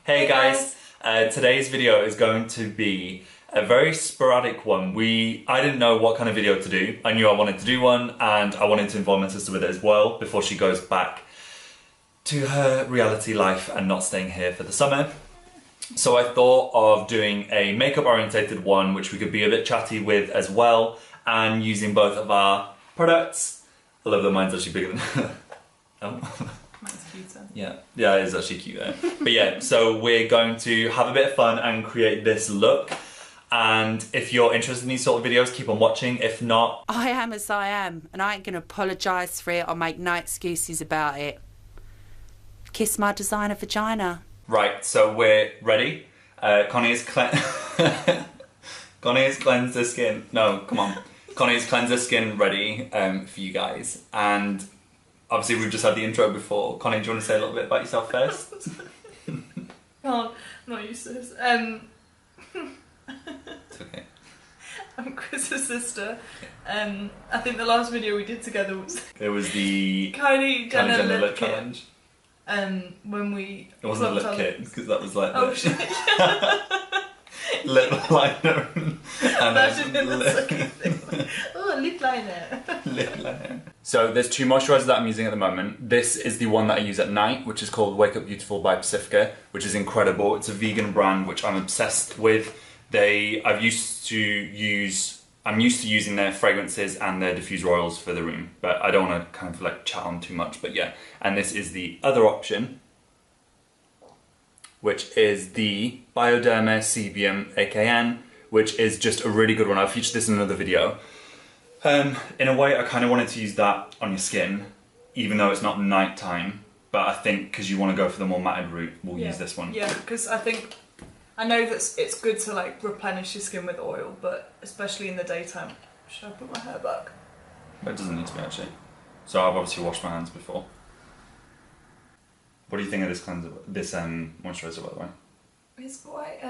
Hey guys, today's video is going to be a very sporadic one. I didn't know what kind of video to do. I knew I wanted to do one and I wanted to involve my sister with it as well before she goes back to her reality life and not staying here for the summer. So I thought of doing a makeup orientated one which we could be a bit chatty with as well, and using both of our products. I love that mine's actually bigger than oh. Mine's cuter. Yeah, it is actually cuter. But yeah, so we're going to have a bit of fun and create this look. And if you're interested in these sort of videos, keep on watching. If not... I am as I am, and I ain't going to apologise for it or make no excuses about it. Kiss my designer vagina. Right, so we're ready. Connie has cleansed her skin. No, come on. Connie has cleansed her skin ready for you guys. And obviously we've just had the intro before. Connie, do you want to say a little bit about yourself first? Oh, not used to this. It's okay. I'm Chris's sister. I think the last video we did together was... It was the Kylie Jenner lip kit. challenge. When we... It wasn't a lip kit, because that was like... Oh shit. Lip liner. Imagine in the second thing. Oh, lip liner. Lip liner. So there's two moisturisers that I'm using at the moment. This is the one that I use at night, which is called Wake Up Beautiful by Pacifica, which is incredible. It's a vegan brand which I'm obsessed with. I'm used to using their fragrances and their diffuser oils for the room, but I don't want to kind of like chat on too much, but yeah. And this is the other option, which is the Bioderma Sebium AKN, which is just a really good one. I'll feature this in another video. In a way, I kind of wanted to use that on your skin, even though it's not nighttime, but I think because you want to go for the more matted route, we'll use this one. Yeah, because I know that it's good to like replenish your skin with oil, but especially in the daytime. Should I put my hair back? But it doesn't need to be actually. So I've obviously washed my hands before. What do you think of this moisturiser, by the way? It's quite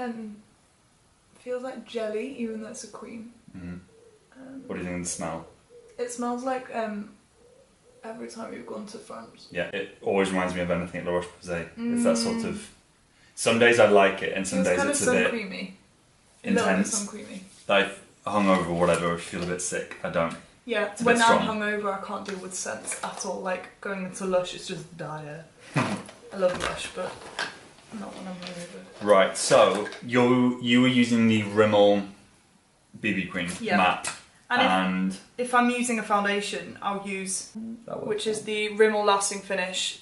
feels like jelly, even though it's a cream. Mm-hmm. What do you think of the smell? It smells like every time you've gone to France. Yeah, it always reminds me of anything at La Roche-Posay. It's that sort of. Some days I like it, and some days it's a bit creamy. intense. Sun creamy. Like hungover or whatever, if you feel a bit sick, I don't. Yeah, when I'm hungover, I can't deal with scents at all. Like going into Lush, it's just dire. I love Lush, but not when I'm hungover. Right, so you were using the Rimmel BB cream matte, and if I'm using a foundation, I'll use which is the Rimmel Lasting Finish.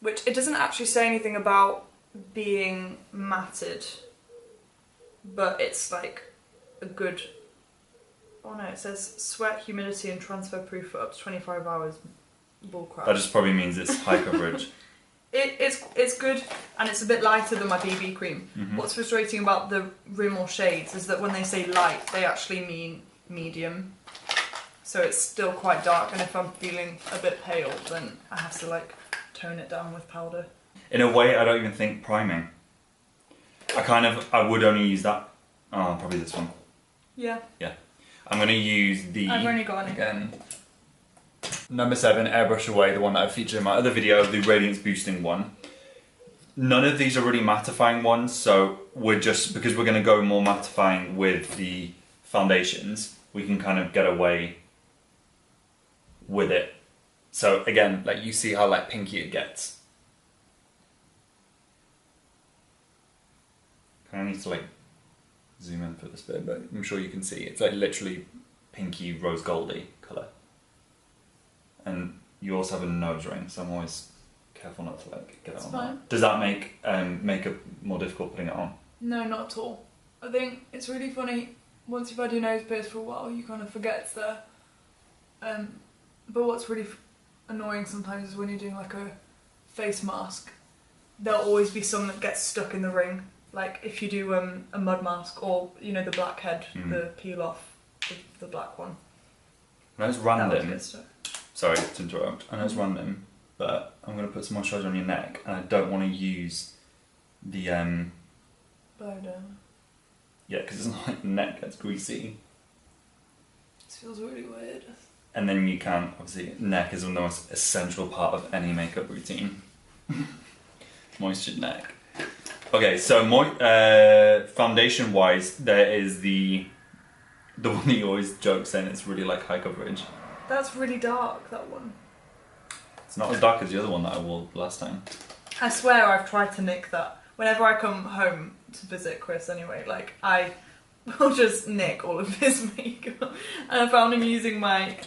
Which it doesn't actually say anything about being matted, but it's like a good. Oh no, it says sweat, humidity, and transfer proof for up to 25 hours. Bullcrap. That just probably means it's high coverage. It's good, and it's a bit lighter than my BB cream. Mm-hmm. What's frustrating about the Rimmel shades is that when they say light, they actually mean medium. So it's still quite dark, and if I'm feeling a bit pale, then I have to like tone it down with powder. In a way, I don't even think priming. I would only use that. Oh, probably this one. Yeah. Yeah. I'm going to use the... I've only got again. Number 7, Airbrush Away, the one that I featured in my other video, the Radiance Boosting one. None of these are really mattifying ones, so because we're going to go more mattifying with the foundations, we can kind of get away with it. So again, like you see how like pinky it gets. Kind of need to like zoom in for this bit, but I'm sure you can see it's like literally pinky rose goldy colour. And you also have a nose ring, so I'm always careful not to like get it on that. Does that make makeup more difficult putting it on? No, not at all. I think it's really funny, once you've had your nose pierced for a while, you kind of forget it's there. But what's really annoying sometimes is when you're doing like a face mask, there'll always be some that gets stuck in the ring. Like if you do a mud mask, or you know the blackhead, the peel off, the black one. I know it's random. Sorry to interrupt. I know it's random, but I'm going to put some moisturiser on your neck, and I don't want to use the Bioderma. Yeah, because it's not like the neck gets greasy. This feels really weird. And then you can, obviously, neck is the most essential part of any makeup routine. Moistured neck. Okay, so foundation wise, there is the one that you always joke saying it's really like high coverage. That's really dark, that one. It's not as dark as the other one that I wore last time. I swear I've tried to nick that. Whenever I come home to visit Chris anyway, like, I will just nick all of his makeup. And I found him using my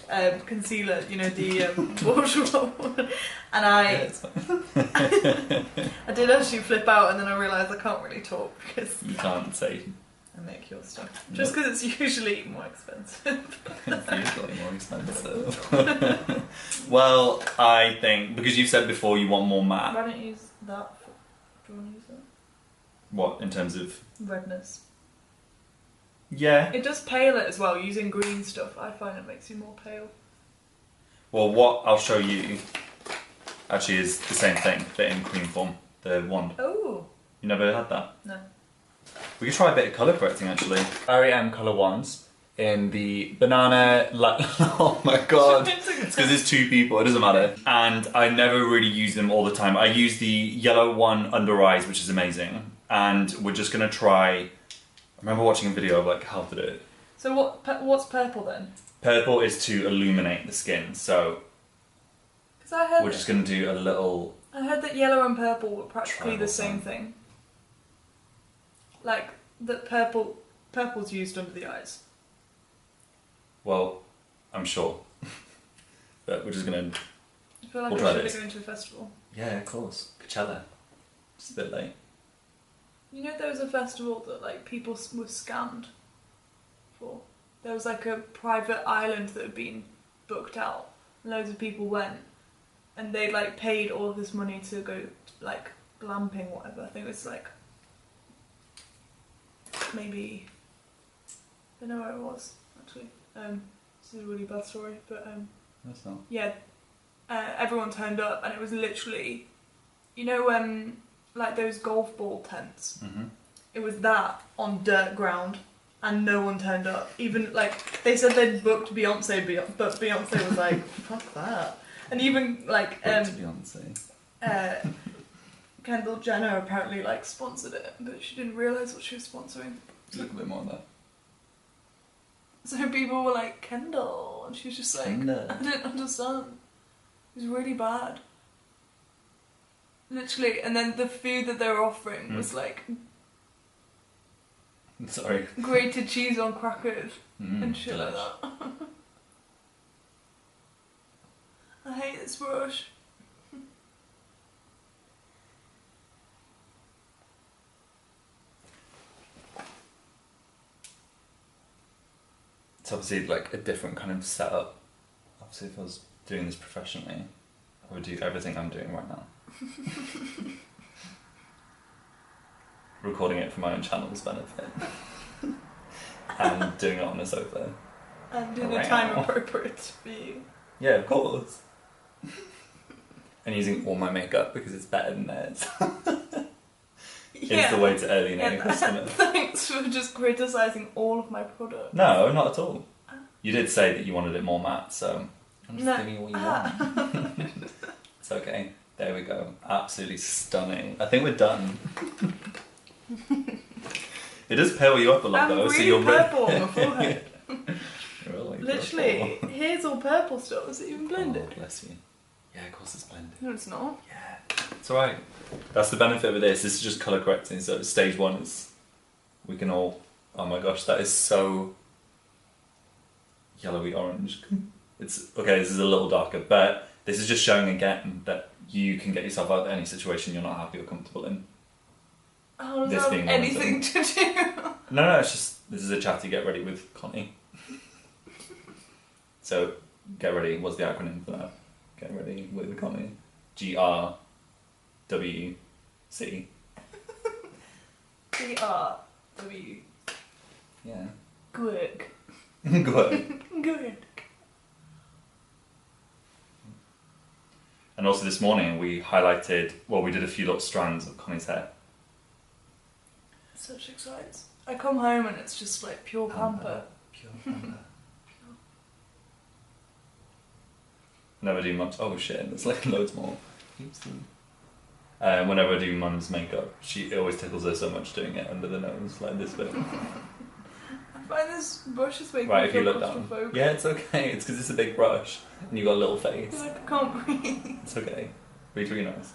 concealer, you know, the bourgeois one. And I did actually flip out, and then I realised I can't really talk because You can't say. I make your stuff. Just because it's usually more expensive. It's usually more expensive. Well, I think, because you've said before you want more matte. Why don't you use that? Do you want to use that? What, in terms of? Redness. Yeah. It does pale it as well. Using green stuff, I find it makes you more pale. Well, what I'll show you actually is the same thing, but in cream form. The wand. Oh. You never had that? No. We could try a bit of colour correcting actually. GRWM colour wands in the banana. Oh my god! It's because it's two people. It doesn't matter. And I never really use them all the time. I use the yellow one under eyes, which is amazing. And we're just gonna try. I remember watching a video of like how to do it. So what's purple then? Purple is to illuminate the skin. So Because I heard we're just gonna do a little. I heard that yellow and purple were practically Tribal the same thing. thing. Like that purple's used under the eyes. Well, I'm sure. But we're just gonna. I feel like We'll I try should this. go into a festival. Yeah, of course. Coachella. Just a bit late. You know there was a festival that like people were scammed for. There was like a private island that had been booked out. Loads of people went, and they like paid all of this money to go like glamping, whatever. I think it was like maybe I don't know where it was actually. This is a really bad story, but That's not. yeah, everyone turned up, and it was literally, you know, like those golf ball tents. Mm-hmm. It was that on dirt ground, and no one turned up. Even like they said they'd booked Beyonce, but Beyonce was like, "Fuck that." And even like Beyonce. Kendall Jenner apparently like sponsored it, but she didn't realise what she was sponsoring. A little bit more of that. So people were like, "Kendall," and she was just like, Kendall. "I didn't understand." It was really bad. Literally, and then the food that they were offering was like Sorry. grated cheese on crackers and shit delish. like that. I hate this brush. It's obviously like a different kind of setup. Obviously, if I was doing this professionally, I would do everything I'm doing right now. Recording it for my own channel's benefit. And doing it on a sofa. And in a Wow. time appropriate for you. Yeah, of course. And using all my makeup because it's better than theirs. It's the way to alienate a customer. Thanks for just criticising all of my products. No, not at all. You did say that you wanted it more matte, so I'm just No. giving you what you want. It's okay. There we go. Absolutely stunning. I think we're done. It does pale you up a lot I'm though, really so you're purple on my forehead. really Literally, purple. here's all purple stuff. Is it even blended? Oh, bless you. Yeah, of course it's blended. No, it's not. Yeah, it's alright. That's the benefit of this. This is just colour correcting. So stage one is we can all. Oh my gosh, that is so yellowy orange. It's okay. This is a little darker, but this is just showing again that you can get yourself out of any situation you're not happy or comfortable in. How does This that being have one of anything to do? No, it's just this is a chatty get ready with Connie. So get ready. What's the acronym for that? Get ready with Connie. GRWC. GRW. Yeah. Good. Good. Good. And also this morning we highlighted. Well, we did a few little strands of Connie's hair. Such excites. I come home and it's just like pure pamper. Pure pamper. Never do much. Oh shit! There's like loads more. Oopsie. Whenever I do mum's makeup, it always tickles her so much doing it under the nose, like this bit. I find this brush is making Right, me if you feel look down. claustrophobic. Yeah, it's okay. It's because it's a big brush and you got a little I face. feel like I can't breathe. It's okay. Breathe through your nose.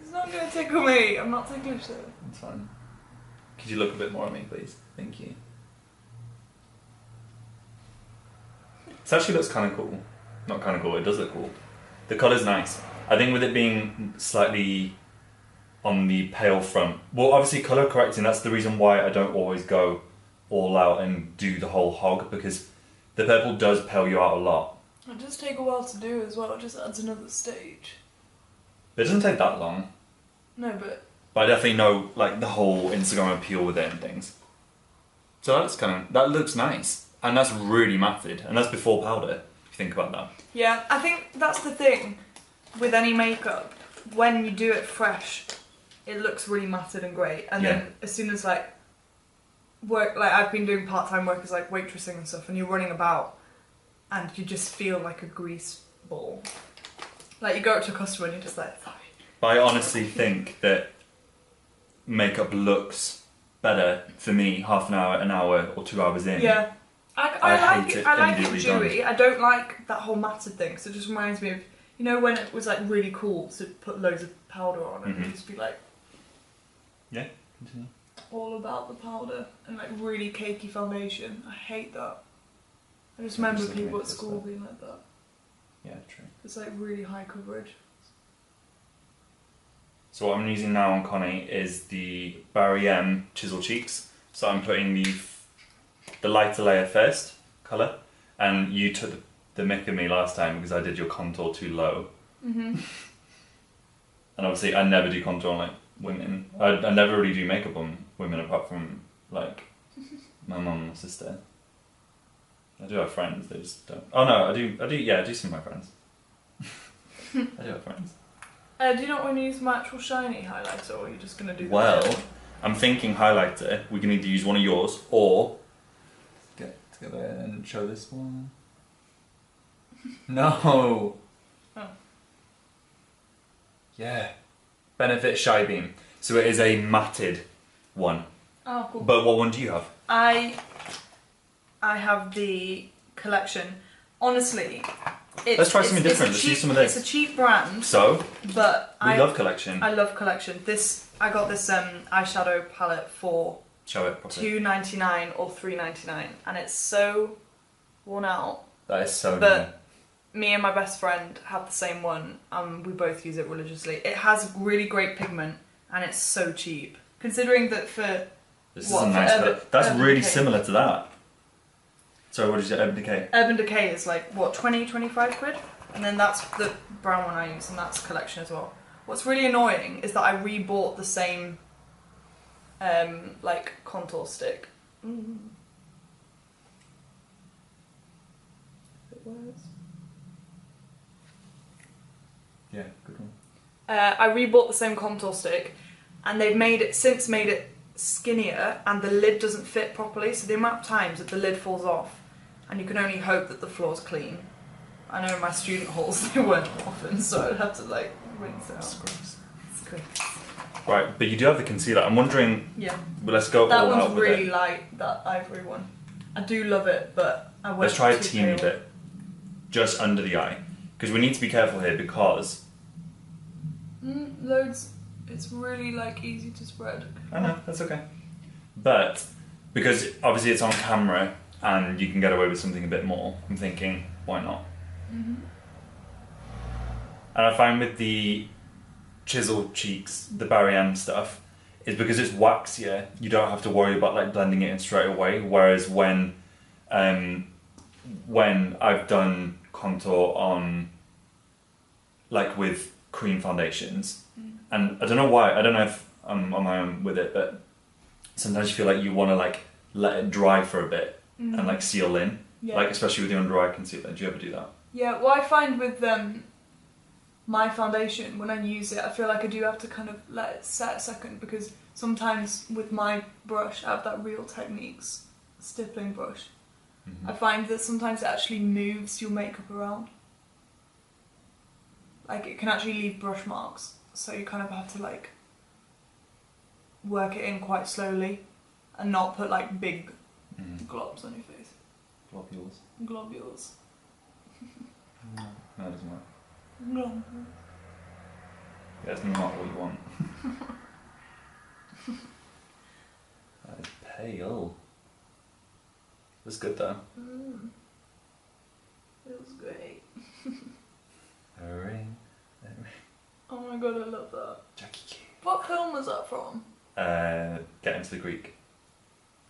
It's not going to tickle me. I'm not ticklish though. It's fine. Could you look a bit more at me, please? Thank you. This actually looks kind of cool. Not kind of cool, it does look cool. The colour's nice. I think with it being slightly on the pale front, well, obviously colour correcting, that's the reason why I don't always go all out and do the whole hog, because the purple does pale you out a lot. It does take a while to do as well, it just adds another stage. But it doesn't take that long. No, but... But I definitely know like the whole Instagram appeal with it and things. So that looks nice. And that's really matted. And that's before powder, if you think about that. Yeah, I think that's the thing with any makeup. When you do it fresh, it looks really matted and great. And then as soon as like work, like I've been doing part-time work as like waitressing and stuff, and you're running about and you just feel like a grease ball. Like you go up to a customer and you're just like, sorry. But I honestly think that makeup looks better for me half an hour or 2 hours in. Yeah. I like it immediately dewy. I don't like that whole matted thing, because it just reminds me of, you know, when it was like really cool to put loads of powder on and just be like, yeah, continue. all about the powder and like really cakey foundation. I hate that. I just remember people at school being like that. Yeah, true. It's like really high coverage. So what I'm using now on Connie is the GRWM Chisel Cheeks. So I'm putting the lighter layer first, colour, and you took the mick of me last time because I did your contour too low. And obviously I never do contour on like women. I never really do makeup on women apart from like my mum and sister. I do have friends, they just don't. Oh no, I do some of my friends. I do have friends. Do you not want to use my actual shiny highlighter, or are you just going to do that? Well, I'm thinking highlighter. We can either use one of yours or get together and show this one. No. Oh. Yeah. Benefit Shy Beam. So it is a matted one. Oh, cool. But what one do you have? I have the collection. Honestly, let's try something different. Let's use some of this. It's a cheap brand. So, but we love collection. I love collection. I got this eyeshadow palette for show it properly. $2.99 or $3.99, and it's so worn out. That is so But me and my best friend have the same one, and we both use it religiously. It has really great pigment, and it's so cheap. Considering that for this is a nice colour. That's Urban really Decay. similar to that. So what did you say, Urban Decay? Urban Decay is like, what, 20, 25 quid? And then that's the brown one I use, and that's collection as well. What's really annoying is that I rebought the same, like, contour stick. It works. Yeah, good one. I rebought the same contour stick, and they've since made it skinnier, and the lid doesn't fit properly, so the amount of times that the lid falls off, and you can only hope that the floor's clean. I know in my student halls they weren't often, so I'd have to like rinse it out. Gross. It's gross. Right, but you do have the concealer. I'm wondering. Yeah. Well, let's go That all out one's with really it. light, that ivory one. I do love it, but I went Let's try a too teeny pale. bit, just under the eye, because we need to be careful here because. Loads. It's really like easy to spread. I know, that's okay. But because obviously it's on camera and you can get away with something a bit more, I'm thinking, why not? And I find with the chisel cheeks, the GRWM stuff, is because it's waxier, you don't have to worry about like blending it in straight away. Whereas when I've done contour on, like with cream foundations, and I don't know why, I don't know if I'm on my own with it, but sometimes you feel like you want to like let it dry for a bit and like seal in, like especially with your under eye concealer. Do you ever do that? Yeah, well I find with my foundation, when I use it, I feel like I do have to kind of let it set a second, because sometimes with my brush I have that Real Techniques stippling brush, I find that sometimes it actually moves your makeup around. Like it can actually leave brush marks, so you kind of have to like work it in quite slowly and not put like big globs on your face. Globules. Globules. No, it doesn't work. Globules. That's not what you want. That is pale. Looks good though. Feels great. A ring. Oh my god, I love that. Jackie Q. What film was that from? Get into the Greek.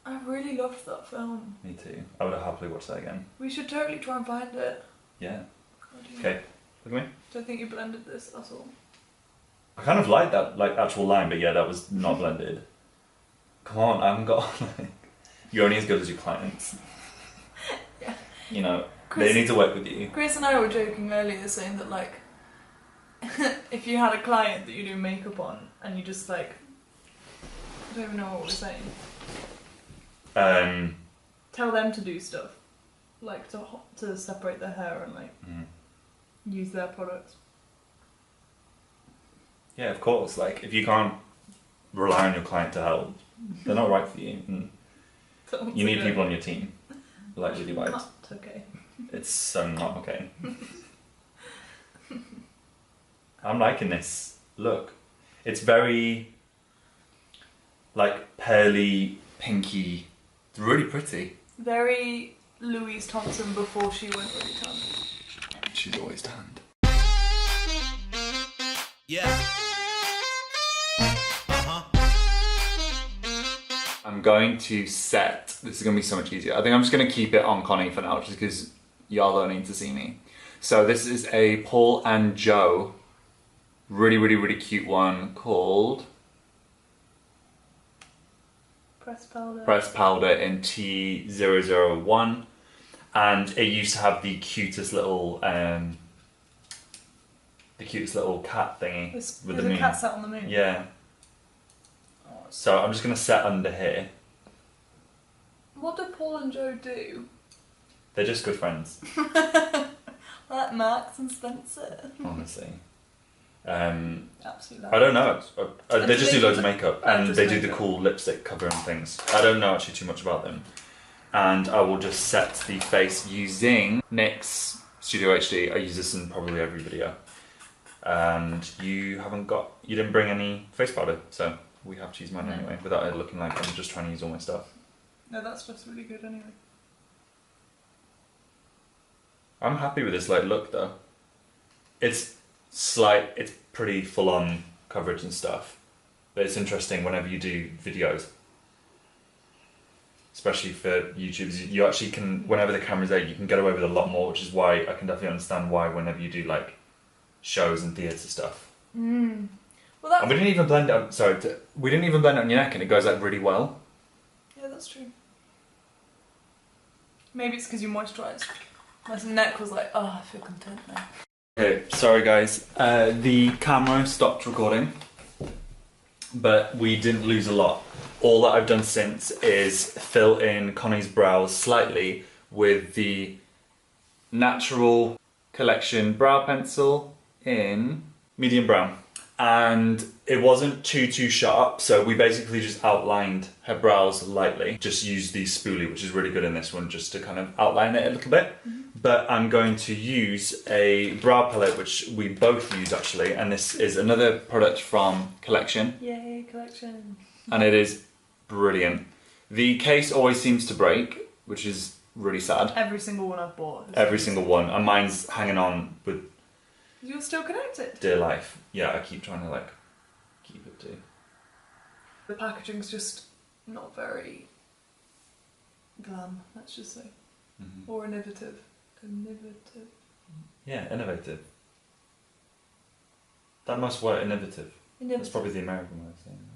I really loved that film. Me too. I would have happily watched that again. We should totally try and find it. Yeah. God, Okay. Look at me. Don't think you blended this at all. I kind of like that, like actual line, but yeah, that was not blended. Come on, I haven't got like. You're only as good as your clients. Yeah. You know, Chris, they need to work with you. Chris and I were joking earlier, saying that like, if you had a client that you do makeup on, and you just like, I don't even know what we're saying. Tell them to do stuff, like to separate their hair and like use their products. Yeah, of course. Like, if you can't rely on your client to help, they're not right for you. You need people on your team, like with your vibes. Not okay. It's so not okay. I'm liking this look. It's very, like, pearly, pinky. It's really pretty. Very Louise Thompson before she went really tan. She's always tanned. Yeah. I'm going to set, this is going to be so much easier. I think I'm just going to keep it on Connie for now, just because y'all don't need to see me. So this is a Paul and Joe, really cute one called Pressed Powder in T001. And it used to have the cutest little cat thingy There's with the a moon. cat sat on the moon. Yeah. So I'm just going to set under here. What do Paul and Joe do? They're just good friends, Like Maxx and Spencer. honestly. Absolutely. I don't know. They just do loads of Just makeup and they do the makeup. cool lipstick cover and things. I don't know actually too much about them. And I will just set the face using NYX Studio HD. I use this in probably every video. And you didn't bring any face powder, so we have to use mine anyway, without it looking like I'm just trying to use all my stuff. No, that stuff's really good anyway. I'm happy with this look though. It's pretty full on coverage and stuff. But it's interesting whenever you do videos. Especially for YouTubers, you actually can, whenever the camera's there, you can get away with a lot more, which is why I can definitely understand why whenever you do like shows and theatre stuff. Well, that's... And we didn't even blend it, we didn't even blend it on your neck and it goes like really well. Yeah, that's true. Maybe it's because you moisturised. My neck was like, oh, I feel content now. Okay, sorry guys. The camera stopped recording, but we didn't lose a lot. All that I've done since is fill in Connie's brows slightly with the Natural Collection brow pencil in medium brown. And it wasn't too sharp, so we basically just outlined her brows lightly. Just used the spoolie, which is really good in this one, just to kind of outline it a little bit. But I'm going to use a brow palette, which we both use actually, and this is another product from Collection. Yay, Collection. And it is brilliant. The case always seems to break, which is really sad. Every single one I've bought. Every single one, and mine's hanging on with You're still connected? dear life. Yeah, I keep trying to like keep it too. The packaging's just not very glam, let's just say. Or innovative. Innovative. Yeah, innovative. That must work, innovative. That's Innovative. probably the American way of saying that.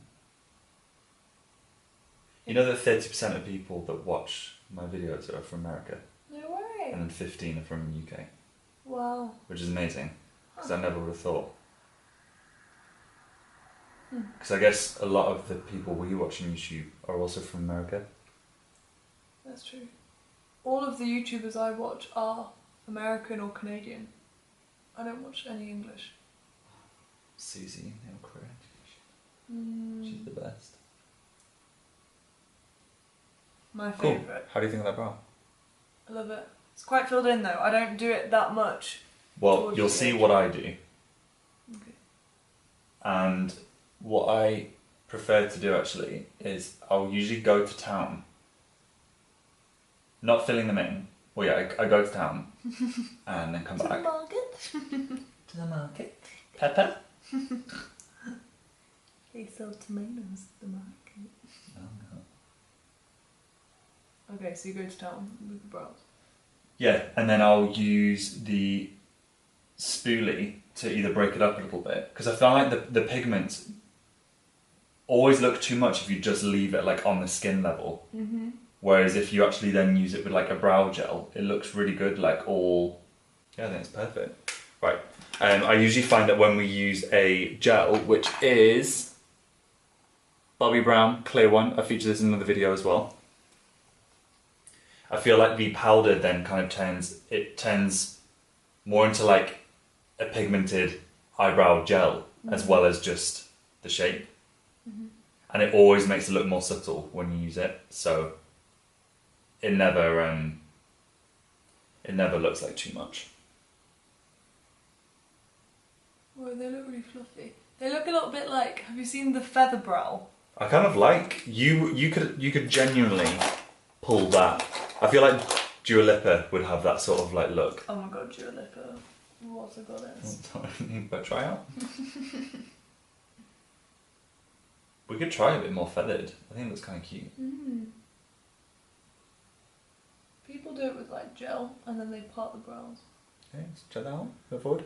You know that 30% of people that watch my videos are from America, No way. and then 15 are from the UK, Wow. which is amazing, because I never would have thought. Because I guess a lot of the people we watch on YouTube are also from America. That's true. all of the YouTubers I watch are American or Canadian. I don't watch any English. Susie, nail correct. She's the best. My Cool. favourite. How do you think of that brow? I love it. It's quite filled in though. I don't do it that much. Well, you'll see what I do. Okay. And what I prefer to do actually is I'll usually go to town. Not filling them in. Well, yeah, I go to town and then come back. To the market. To the market. Pepper? They sell tomatoes at the market. Oh, no. Okay, so you go to town with the brows. Yeah, and then I'll use the spoolie to either break it up a little bit, because I find like the pigments always look too much if you just leave it like on the skin level. Mm-hmm. Whereas if you actually then use it with like a brow gel, it looks really good, like all... Yeah, I think it's perfect. Right, I usually find that when we use a gel, which is Bobbi Brown, clear one, I feature this in another video as well. I feel like the powder then kind of turns more into like a pigmented eyebrow gel as well as just the shape. Mm-hmm. And it always makes it look more subtle when you use it, so it never looks like too much. Oh, they look really fluffy. They look a little bit like, have you seen the feather brow? I kind of like you could genuinely pull that. I feel like Dua Lipa would have that sort of like look. Oh my god, Dua Lipa. What a goddess. But try out. We could try a bit more feathered. I think it looks kind of cute. Mm. People do it with like gel and then they part the brows. Okay, let's check that out. Go forward.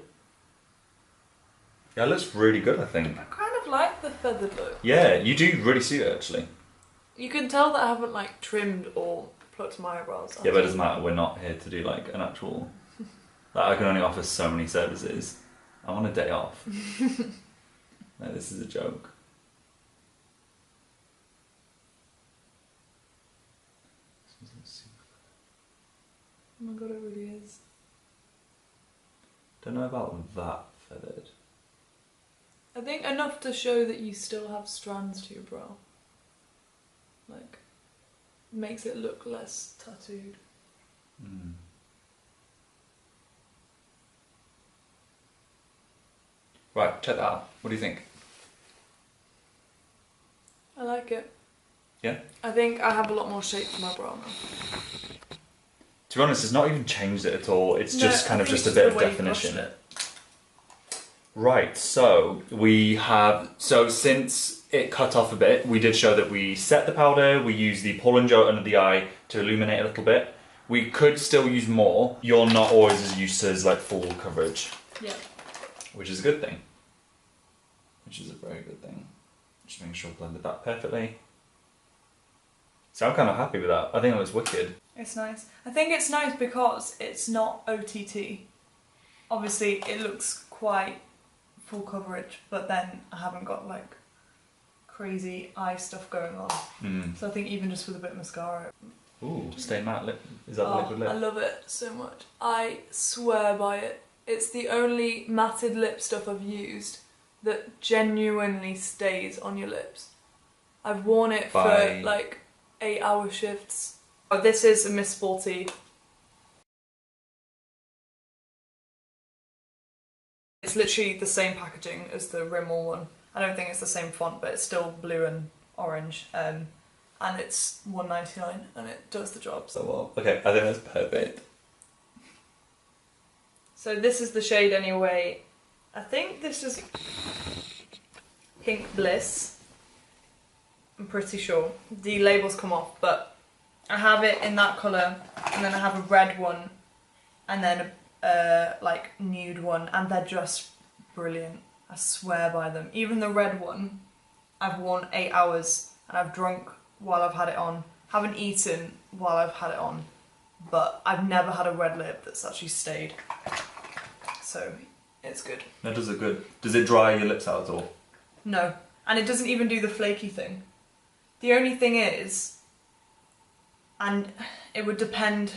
Yeah, it looks really good, I think. I kind of like the feathered look. Yeah, you do really suit it actually. You can tell that I haven't like trimmed or plucked my eyebrows. Yeah, but it doesn't matter. We're not here to do like an actual... Like, I can only offer so many services. I want a day off. No, this is a joke. Oh my god, it really is. Don't know about that feathered. I think enough to show that you still have strands to your brow. Like, makes it look less tattooed. Mm. Right, check that out. What do you think? I like it. Yeah? I think I have a lot more shape to my brow now. To be honest, it's not even changed it at all. It's just No, kind I of think just a it's bit the of way you definition. brushed it. Right, so we have, so since it cut off a bit, we did show that we set the powder, we use the Paul and Joe under the eye to illuminate a little bit. We could still use more. You're not always as used to as like full coverage. Yeah. Which is a good thing. Which is a very good thing. Just making sure I blended that perfectly. So I'm kind of happy with that. I think that was wicked. It's nice. I think it's nice because it's not OTT. Obviously, it looks quite full coverage, but then I haven't got like crazy eye stuff going on. Mm. So I think even just with a bit of mascara. Ooh, Stay Matte lip. Is that the liquid lip? I love it so much. I swear by it. It's the only matted lip stuff I've used that genuinely stays on your lips. I've worn it for like 8-hour shifts. Oh, this is a Miss Sporty. It's literally the same packaging as the Rimmel one. I don't think it's the same font, but it's still blue and orange. And it's $1.99 and it does the job. So well, okay, I think that's perfect. So this is the shade anyway. I think this is Pink Bliss. I'm pretty sure. The labels come off, but I have it in that colour, and then I have a red one, and then a like nude one, and they're just brilliant. I swear by them. Even the red one, I've worn 8 hours, and I've drunk while I've had it on. Haven't eaten while I've had it on, but I've never had a red lip that's actually stayed. So it's good. That does it good. Does it dry your lips out at all? No, and it doesn't even do the flaky thing. The only thing is, and it would depend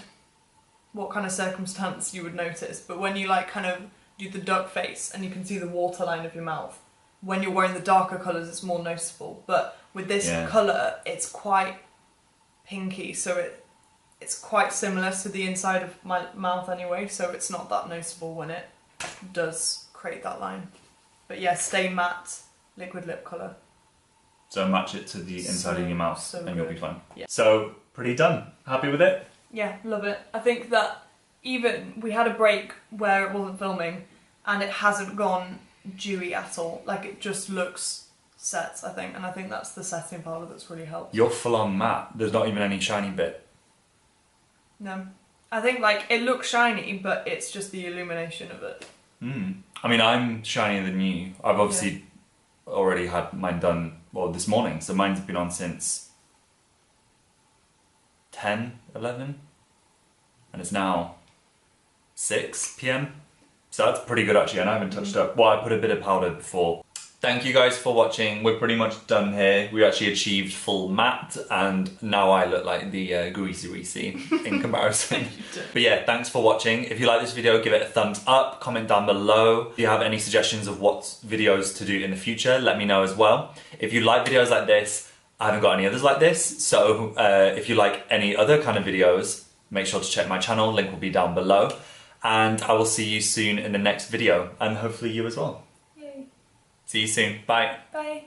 what kind of circumstance you would notice, but when you like kind of do the duck face and you can see the waterline of your mouth, when you're wearing the darker colours it's more noticeable, but with this colour it's quite pinky, so it's quite similar to the inside of my mouth anyway, so it's not that noticeable when it does create that line. But yeah, stay matte liquid lip colour. So match it to the inside of your mouth and you'll be fine. Yeah. So pretty done. Happy with it? Yeah, love it. I think that even we had a break where it wasn't filming and it hasn't gone dewy at all. Like it just looks set, I think, and I think that's the setting powder that's really helped. You're full on matte. There's not even any shiny bit. No. I think like it looks shiny, but it's just the illumination of it. I mean, I'm shinier than you. I've obviously already had mine done, well, this morning, so mine's been on since 10, 11, and it's now 6 PM. So that's pretty good actually, and I haven't touched up. Well, I put a bit of powder before. Thank you guys for watching. We're pretty much done here. We actually achieved full matte, and now I look like the greasy in comparison. But yeah, thanks for watching. If you like this video, give it a thumbs up, comment down below. If you have any suggestions of what videos to do in the future, let me know as well. If you like videos like this, I haven't got any others like this, so if you like any other kind of videos, make sure to check my channel, link will be down below. And I will see you soon in the next video, and hopefully you as well. Yay. See you soon. Bye. Bye.